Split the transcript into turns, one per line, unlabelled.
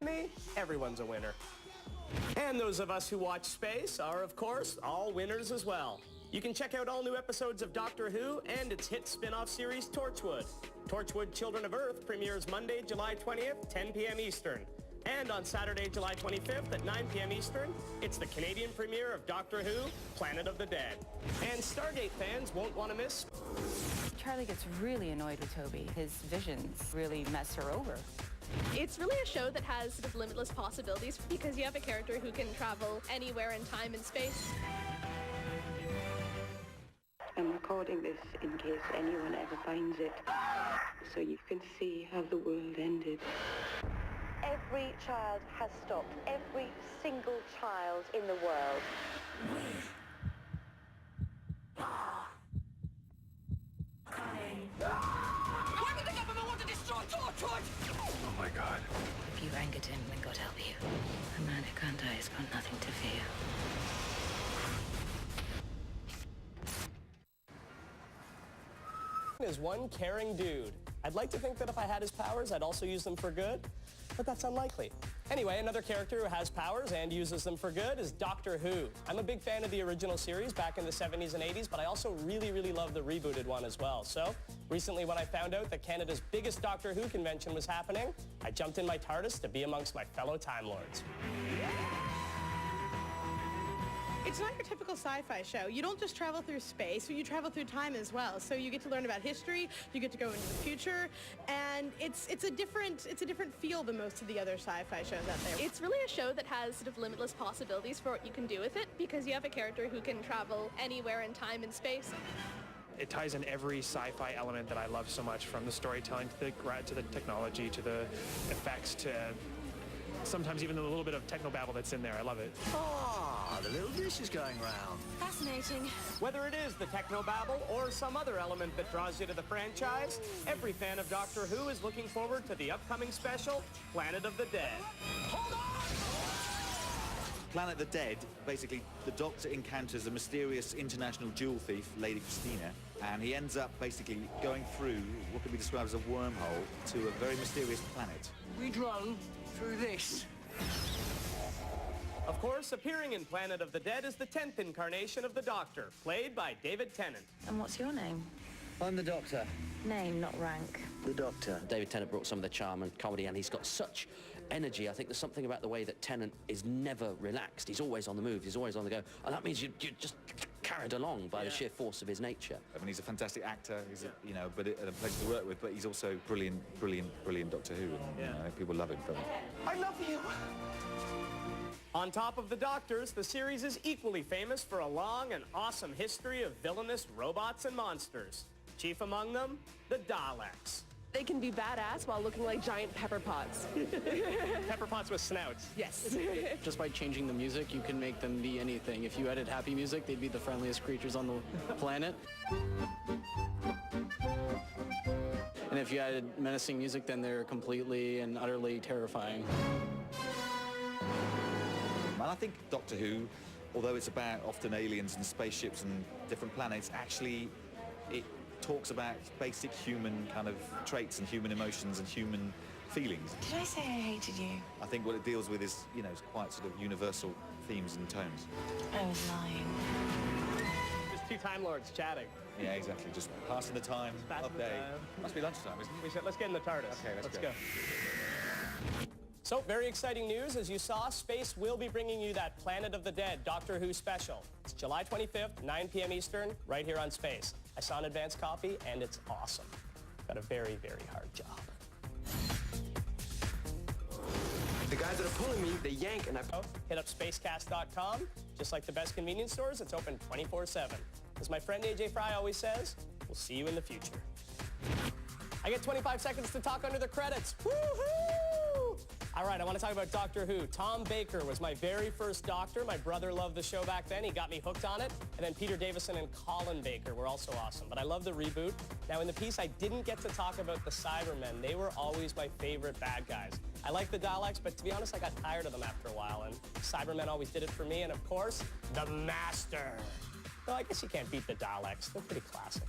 me, everyone's a winner. And those of us who watch space are, of course, all winners as well. You can check out all new episodes of Doctor Who and its hit spin-off series, Torchwood. Torchwood Children of Earth premieres Monday, July 20th, 10 p.m. Eastern. And on Saturday, July 25th at 9 p.m. Eastern, it's the Canadian premiere of Doctor Who, Planet of the Dead. And Stargate fans won't want to miss.
Charlie gets really annoyed with Toby. His visions really mess her over.
It's really a show that has sort of limitless possibilities because you have a character who can travel anywhere in time and space.
I'm recording this in case anyone ever finds it, so you can see how the world ended.
Every child has stopped. Every single child in the world.
Why would the government want to destroy Torchwood?
Oh my God.
If you angered him, then God help you. A man who can't die has got nothing to fear.
Is one caring dude. I'd like to think that if I had his powers, I'd also use them for good, but that's unlikely. Anyway, another character who has powers and uses them for good is Doctor Who. I'm a big fan of the original series back in the 70s and 80s, but I also really love the rebooted one as well. So, recently when I found out that Canada's biggest Doctor Who convention was happening, I jumped in my TARDIS to be amongst my fellow Time Lords.
It's not your typical sci-fi show. You don't just travel through space, you travel through time as well. So you get to learn about history, you get to go into the future, and it's a different feel than most of the other sci-fi shows out there.
It's really a show that has sort of limitless possibilities for what you can do with it because you have a character who can travel anywhere in time and space.
It ties in every sci-fi element that I love so much, from the storytelling to the technology to the effects to sometimes even a little bit of technobabble that's in there. I love it.
Ah, the little dish is going round.
Fascinating.
Whether it is the technobabble or some other element that draws you to the franchise, every fan of Doctor Who is looking forward to the upcoming special, Planet of the Dead.
Hold on!
Planet of the Dead, basically, the Doctor encounters a mysterious international jewel thief, Lady Christina, and he ends up basically going through what can be described as a wormhole to a very mysterious planet.
We drone through this.
Of course, appearing in Planet of the Dead is the 10th incarnation of the Doctor, played by David Tennant.
And what's your name?
I'm the Doctor.
Name, not rank.
The Doctor.
David Tennant brought some of the charm and comedy, and he's got such energy. I think there's something about the way that Tennant is never relaxed. He's always on the move. He's always on the go. And that means you're just carried along by the sheer force of his nature.
I mean, he's a fantastic actor. He's but a pleasure to work with. But he's also brilliant Doctor Who. And, people love him for that.
I love you. On top of the Doctors, the series is equally famous for a long and awesome history of villainous robots and monsters. Chief among them, the Daleks.
They can be badass while looking like giant pepper pots.
Pepper pots with snouts.
Yes.
Just by changing the music, you can make them be anything. If you added happy music, they'd be the friendliest creatures on the planet. And if you added menacing music, then they're completely and utterly terrifying.
And I think Doctor Who, although it's about often aliens and spaceships and different planets, actually it talks about basic human kind of traits and human emotions and human feelings.
Did I say I hated you?
I think what it deals with is, it's quite sort of universal themes and tones.
I was lying.
Just two Time Lords chatting.
Yeah, exactly. Just passing the time of day. Must be lunchtime, isn't it?
Let's get in the TARDIS.
Okay, let's go.
So, very exciting news. As you saw, Space will be bringing you that Planet of the Dead Doctor Who special. It's July 25th, 9 p.m. Eastern, right here on Space. I saw an advance copy, and it's awesome. Got a very hard job.
The guys that are pulling me, they yank and I...
Hit up spacecast.com. Just like the best convenience stores, it's open 24/7. As my friend AJ Fry always says, we'll see you in the future. I get 25 seconds to talk under the credits. Woohoo! All right, I want to talk about Doctor Who. Tom Baker was my very first Doctor. My brother loved the show back then. He got me hooked on it. And then Peter Davison and Colin Baker were also awesome. But I love the reboot. Now, in the piece, I didn't get to talk about the Cybermen. They were always my favorite bad guys. I like the Daleks, but to be honest, I got tired of them after a while. And Cybermen always did it for me. And, of course, the Master. Well, I guess you can't beat the Daleks. They're pretty classic.